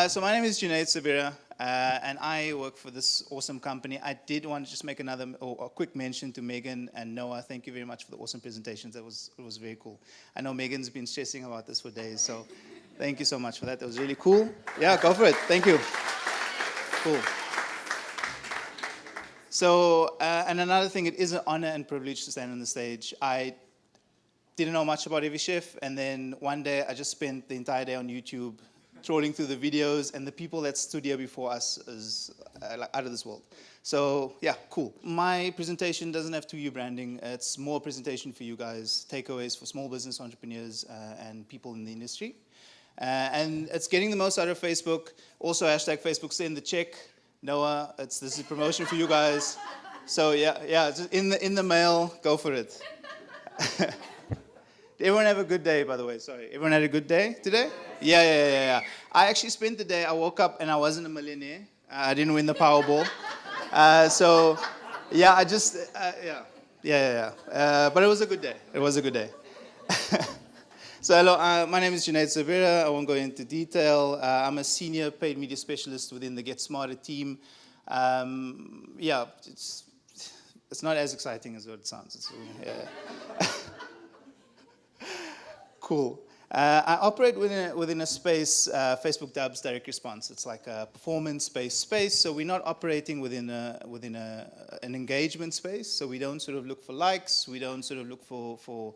So my name is Junaid, and I work for this awesome company. I did want to just make a quick mention to Megan and Noah. Thank you very much for the awesome presentations. It was very cool. I know Megan's been stressing about this for days, so thank you so much for that. That was really cool. Yeah, go for it. Thank you. Cool. So, and another thing, it is an honor and privilege to stand on the stage. I didn't know much about Every Chef, and then one day I just spent the entire day on YouTube trawling through the videos, and the people that stood here before us is like out of this world. So yeah, cool. My presentation doesn't have 2U branding. It's more a presentation for you guys, takeaways for small business entrepreneurs and people in the industry. And it's getting the most out of Facebook. Also, hashtag Facebook send the check. Noah, this is promotion for you guys. So yeah, just in the mail, go for it. Did everyone have a good day, by the way? Sorry. Everyone had a good day today? Yeah. I actually spent the day, I woke up and I wasn't a millionaire. I didn't win the Powerball. So, yeah, I just, yeah. But it was a good day. It was a good day. So, hello, my name is Junaid. I won't go into detail. I'm a senior paid media specialist within the Get Smarter team. Yeah, it's not as exciting as what it sounds. Yeah. Cool. I operate within a space Facebook dubs direct response. It's like a performance-based space, so we're not operating within an engagement space. So we don't sort of look for likes. We don't sort of look for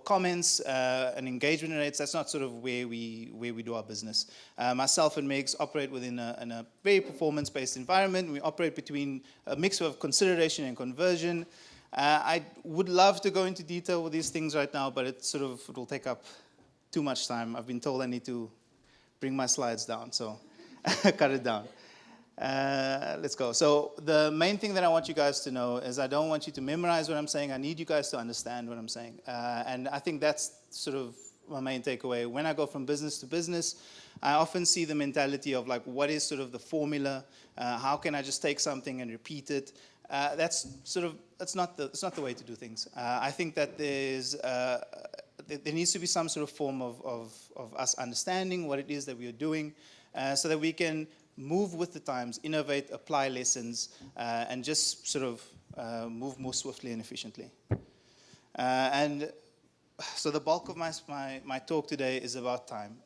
comments and engagement rates. That's not sort of where we do our business. Myself and Megs operate within a very performance-based environment. We operate between a mix of consideration and conversion. I would love to go into detail with these things right now, but it will take up too much time. I've been told I need to bring my slides down, so cut it down. Let's go. So the main thing that I want you guys to know is I don't want you to memorize what I'm saying. I need you guys to understand what I'm saying. And I think that's sort of my main takeaway. When I go from business to business, I often see the mentality of like, what is sort of the formula? How can I just take something and repeat it? That's not the way to do things. I think that there needs to be some sort of form of us understanding what it is that we are doing, so that we can move with the times, innovate, apply lessons, and just sort of move more swiftly and efficiently. And so the bulk of my talk today is about time.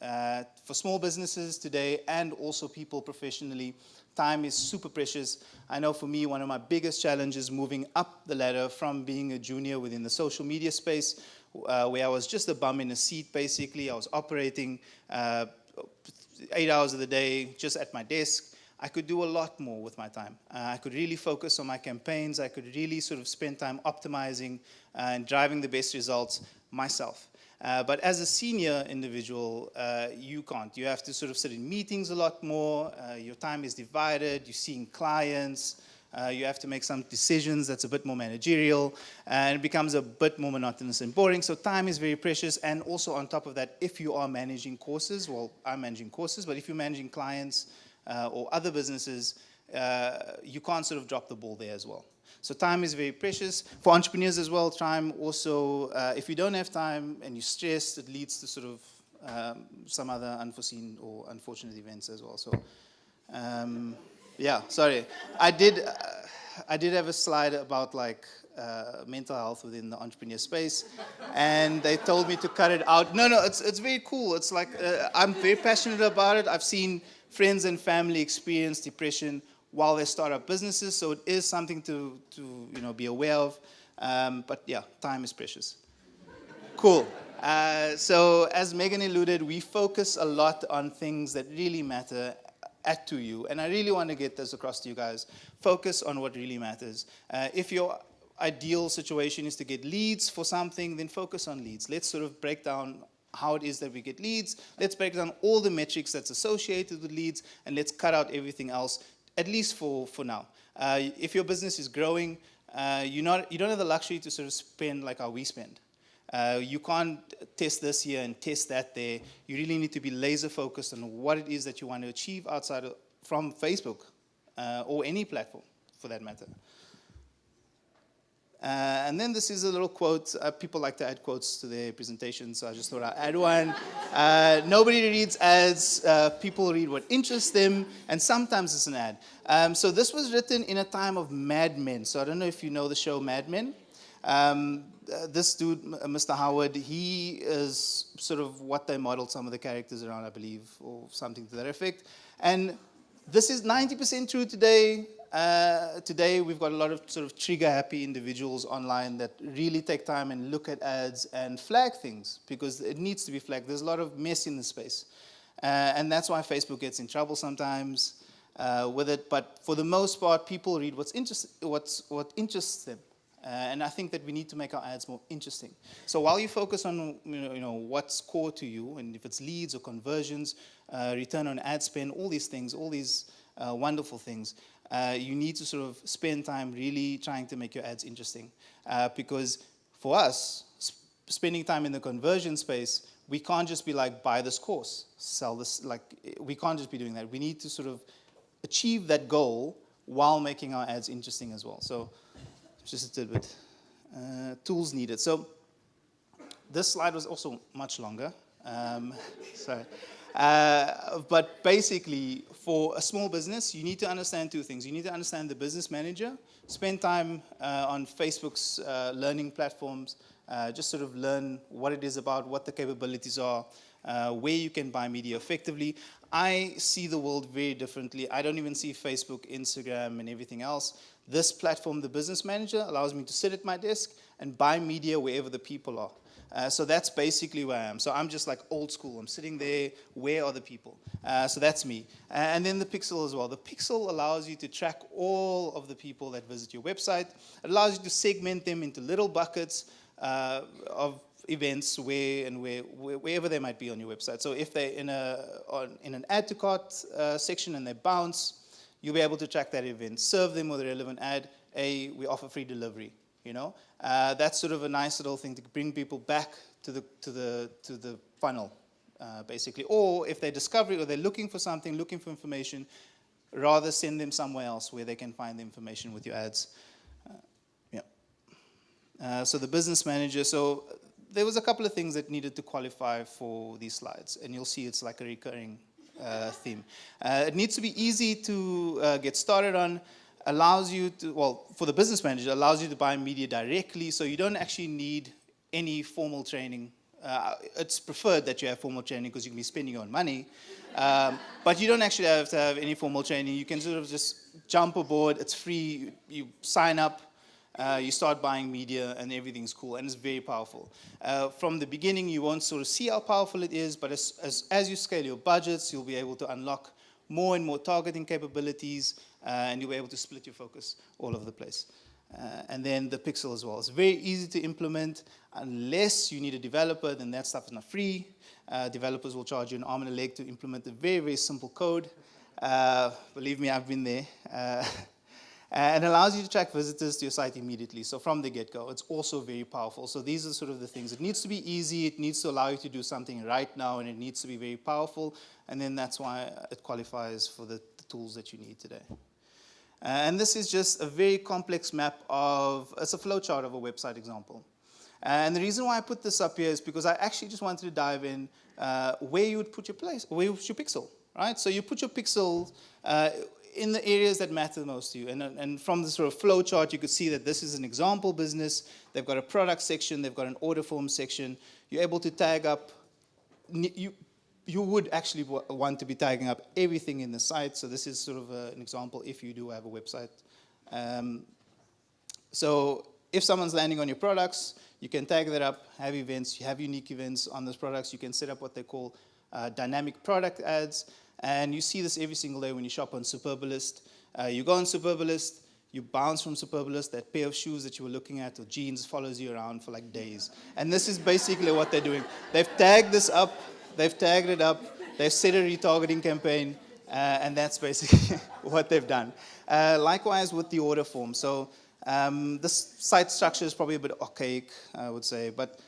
For small businesses today and also people professionally, time is super precious. I know for me, one of my biggest challenges moving up the ladder from being a junior within the social media space, where I was just a bum in a seat, basically. I was operating 8 hours of the day just at my desk. I could do a lot more with my time. I could really focus on my campaigns. I could really sort of spend time optimizing and driving the best results myself. But as a senior individual, you can't. You have to sort of sit in meetings a lot more. Your time is divided. You're seeing clients. You have to make some decisions that's a bit more managerial. And it becomes a bit more monotonous and boring. So time is very precious. And also on top of that, if you are managing courses, well, I'm managing courses, but if you're managing clients or other businesses, you can't sort of drop the ball there as well. So time is very precious. For entrepreneurs as well, time also, if you don't have time and you're stressed, it leads to sort of some other unforeseen or unfortunate events as well. So, yeah, sorry. I did have a slide about like mental health within the entrepreneur space, and they told me to cut it out. No, it's very cool. It's like, I'm very passionate about it. I've seen friends and family experience depression while they start up businesses, so it is something to be aware of. But yeah, time is precious. Cool. So as Megan alluded, we focus a lot on things that really matter at 2U, and I really want to get this across to you guys. Focus on what really matters. If your ideal situation is to get leads for something, then focus on leads. Let's sort of break down how it is that we get leads. Let's break down all the metrics that's associated with leads, and let's cut out everything else, at least for now. If your business is growing, you don't have the luxury to sort of spend like how we spend. You can't test this here and test that there. You really need to be laser focused on what it is that you want to achieve from Facebook or any platform for that matter. And then this is a little quote. People like to add quotes to their presentations, so I just thought I'd add one. Nobody reads ads. People read what interests them, and sometimes it's an ad. So this was written in a time of Mad Men. So I don't know if you know the show Mad Men. This dude, Mr. Howard, he is sort of what they modeled some of the characters around, I believe, or something to that effect. And this is 90% true today. Today, we've got a lot of sort of trigger-happy individuals online that really take time and look at ads and flag things because it needs to be flagged. There's a lot of mess in the space. And that's why Facebook gets in trouble sometimes with it. But for the most part, people read what interests them. And I think that we need to make our ads more interesting. So while you focus on what's core to you, and if it's leads or conversions, return on ad spend, all these things, all these wonderful things, you need to sort of spend time really trying to make your ads interesting. Because for us, spending time in the conversion space, we can't just be like, buy this course, sell this. Like, we can't just be doing that. We need to sort of achieve that goal while making our ads interesting as well. So just a little bit. Tools needed. So this slide was also much longer. Sorry. But basically, for a small business, you need to understand two things. You need to understand the business manager, spend time on Facebook's learning platforms, just sort of learn what it is about, what the capabilities are, where you can buy media effectively. I see the world very differently. I don't even see Facebook, Instagram, and everything else. This platform, the Business Manager, allows me to sit at my desk and buy media wherever the people are. So that's basically where I am. So I'm just like old school. I'm sitting there. Where are the people? So that's me. And then the Pixel as well. The Pixel allows you to track all of the people that visit your website. It allows you to segment them into little buckets of events wherever they might be on your website. So if they're in an add to cart section and they bounce, you'll be able to track that event, serve them with a relevant ad. We offer free delivery. That's sort of a nice little thing to bring people back to the funnel, basically. Or if they're discovering or they're looking for something, looking for information, rather send them somewhere else where they can find the information with your ads. So the Business Manager. So there was a couple of things that needed to qualify for these slides, and you'll see it's like a recurring theme. It needs to be easy to get started on. Allows you to, well, for the Business Manager, allows you to buy media directly, so you don't actually need any formal training. It's preferred that you have formal training because you can be spending your own money, but you don't actually have to have any formal training. You can sort of just jump aboard. It's free. You sign up. You start buying media and everything's cool, and it's very powerful. From the beginning, you won't sort of see how powerful it is, but as you scale your budgets, you'll be able to unlock more and more targeting capabilities, and you'll be able to split your focus all over the place. And then the Pixel as well. It's very easy to implement. Unless you need a developer, then that stuff is not free. Developers will charge you an arm and a leg to implement a very, very simple code. Believe me, I've been there. And allows you to track visitors to your site immediately. So from the get-go, it's also very powerful. So these are sort of the things. It needs to be easy. It needs to allow you to do something right now, and it needs to be very powerful. And then that's why it qualifies for the tools that you need today. And this is just a very complex map of, it's a flowchart of a website example. And the reason why I put this up here is because I actually just wanted to dive in where you would put your where you put your pixel, right? So you put your pixel in the areas that matter the most to you. And from the sort of flow chart, you could see that this is an example business. They've got a product section. They've got an order form section. You're able to tag up. You would actually want to be tagging up everything in the site. So this is sort of an example if you do have a website. So if someone's landing on your products, you can tag that up, have events. You have unique events on those products. You can set up what they call dynamic product ads. And you see this every single day when you shop on Superbalist. You go on Superbalist, you bounce from Superbalist, that pair of shoes that you were looking at or jeans follows you around for like days. And this is basically what they're doing. They've tagged this up, they've tagged it up, they've set a retargeting campaign, and that's basically what they've done. Likewise with the order form. So this site structure is probably a bit archaic, I would say, but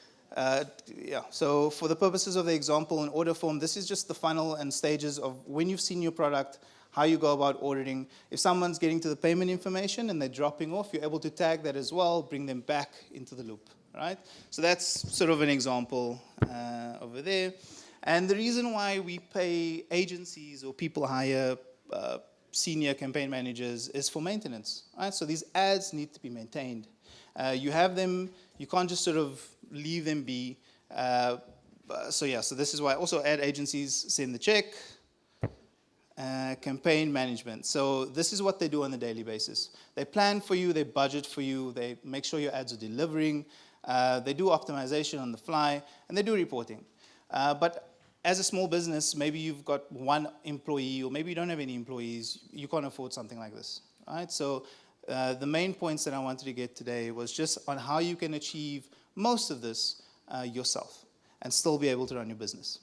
yeah, so for the purposes of the example in order form, this is just the funnel and stages of when you've seen your product, how you go about ordering. If someone's getting to the payment information and they're dropping off, you're able to tag that as well, bring them back into the loop, right? So that's sort of an example over there. And the reason why we pay agencies or people hire senior campaign managers is for maintenance, right? So these ads need to be maintained. You have them, you can't just sort of leave them be. So this is why also ad agencies send the check. Campaign management. So this is what they do on a daily basis. They plan for you, they budget for you, they make sure your ads are delivering, they do optimization on the fly, and they do reporting. But as a small business, maybe you've got one employee, or maybe you don't have any employees, you can't afford something like this, right? So the main points that I wanted to get today was just on how you can achieve most of this yourself and still be able to run your business.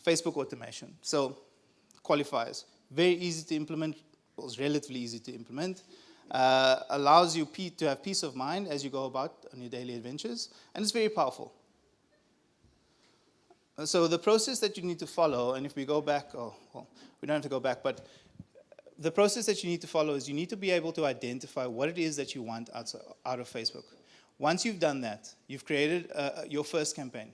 Facebook automation. So qualifiers, very easy to implement, well, it's relatively easy to implement, allows you to have peace of mind as you go about on your daily adventures, and it's very powerful. So the process that you need to follow, and if we go back, we don't have to go back, but the process that you need to follow is you need to be able to identify what it is that you want out of Facebook. Once you've done that, you've created your first campaign.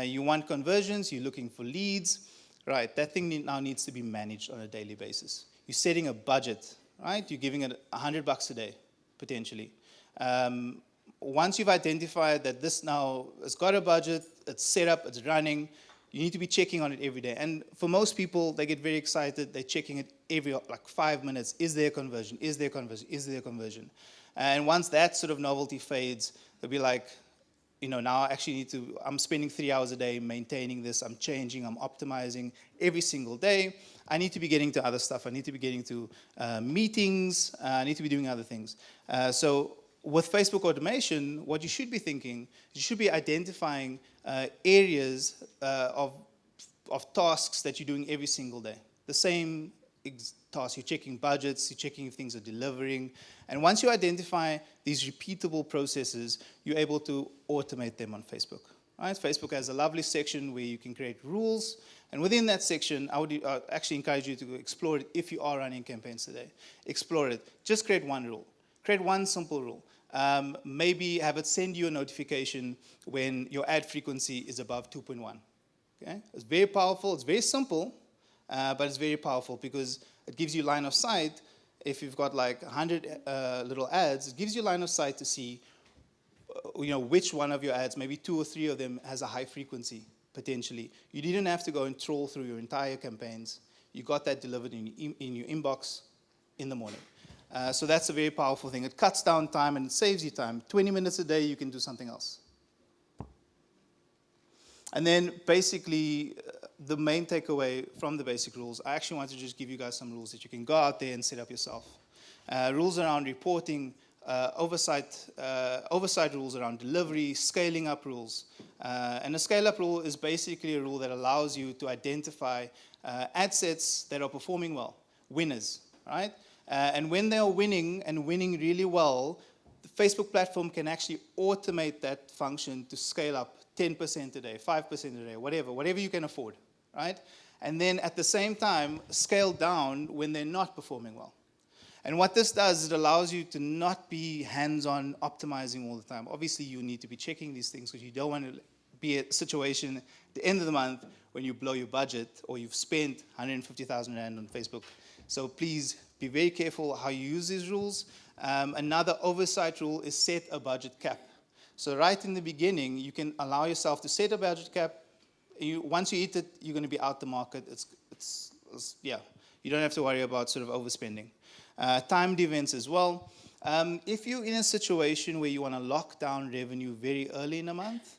You want conversions, you're looking for leads, right? That thing now needs to be managed on a daily basis. You're setting a budget, right? You're giving it $100 a day, potentially. Once you've identified that this now has got a budget, it's set up, it's running, you need to be checking on it every day. And for most people, they get very excited. They're checking it every, like 5 minutes. Is there a conversion? Is there a conversion? Is there a conversion? And once that sort of novelty fades, they'll be like, now I actually need to, I'm spending 3 hours a day maintaining this. I'm changing, I'm optimizing every single day. I need to be getting to other stuff. I need to be getting to meetings. I need to be doing other things. So with Facebook automation, what you should be thinking, you should be identifying areas of tasks that you're doing every single day. The same tasks, you're checking budgets, you're checking if things are delivering. And once you identify these repeatable processes, you're able to automate them on Facebook. Right? Facebook has a lovely section where you can create rules. And within that section, I would actually encourage you to explore it if you are running campaigns today. Explore it. Just create one rule. Create one simple rule. Maybe have it send you a notification when your ad frequency is above 2.1. Okay? It's very powerful. It's very simple, but it's very powerful because it gives you line of sight. If you've got like 100 little ads, it gives you line of sight to see which one of your ads, maybe 2 or 3 of them, has a high frequency, potentially. You didn't have to go and troll through your entire campaigns. You got that delivered in your inbox in the morning. So that's a very powerful thing. It cuts down time and it saves you time. 20 minutes a day, you can do something else. And then basically, the main takeaway from the basic rules, I actually want to just give you guys some rules that you can go out there and set up yourself. Rules around reporting, oversight rules around delivery, scaling up rules. And a scale up rule is basically a rule that allows you to identify ad sets that are performing well, winners, right? And when they are winning and winning really well, the Facebook platform can actually automate that function to scale up 10% a day, 5% a day, whatever you can afford, right? And then at the same time, scale down when they're not performing well. And what this does is it allows you to not be hands-on optimizing all the time. Obviously, you need to be checking these things because you don't want to be a situation at the end of the month when you blow your budget or you've spent 150,000 Rand on Facebook. So please be very careful how you use these rules. Another oversight rule is set a budget cap. So right in the beginning, you can allow yourself to set a budget cap. Once you hit it, you're going to be out the market. You don't have to worry about sort of overspending. Timed events as well. If you're in a situation where you want to lock down revenue very early in a month,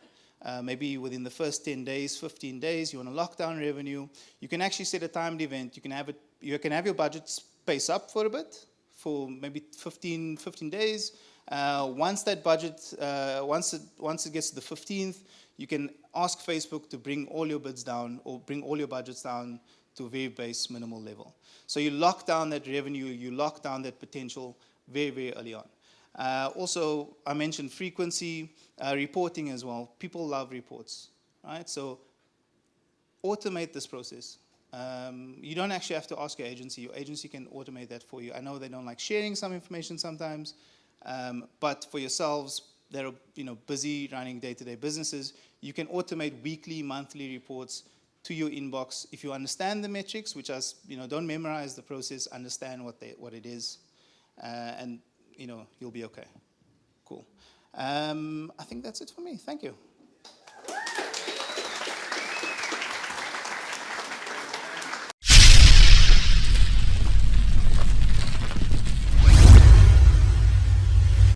maybe within the first 10 days, 15 days, you want to lock down revenue, you can actually set a timed event. You can have your budget space up for a bit, for maybe 15 days. Once that budget, once it gets to the 15th, you can ask Facebook to bring all your bids down or bring all your budgets down to a very base minimal level. So you lock down that revenue, you lock down that potential very, very early on. Also, I mentioned frequency, reporting as well. People love reports, right? So automate this process. You don't actually have to ask your agency. Your agency can automate that for you. I know they don't like sharing some information sometimes, but for yourselves that are busy running day-to-day businesses, you can automate weekly, monthly reports to your inbox. If you understand the metrics, which is, don't memorize the process, understand what it is, and you'll be okay. Cool. I think that's it for me. Thank you.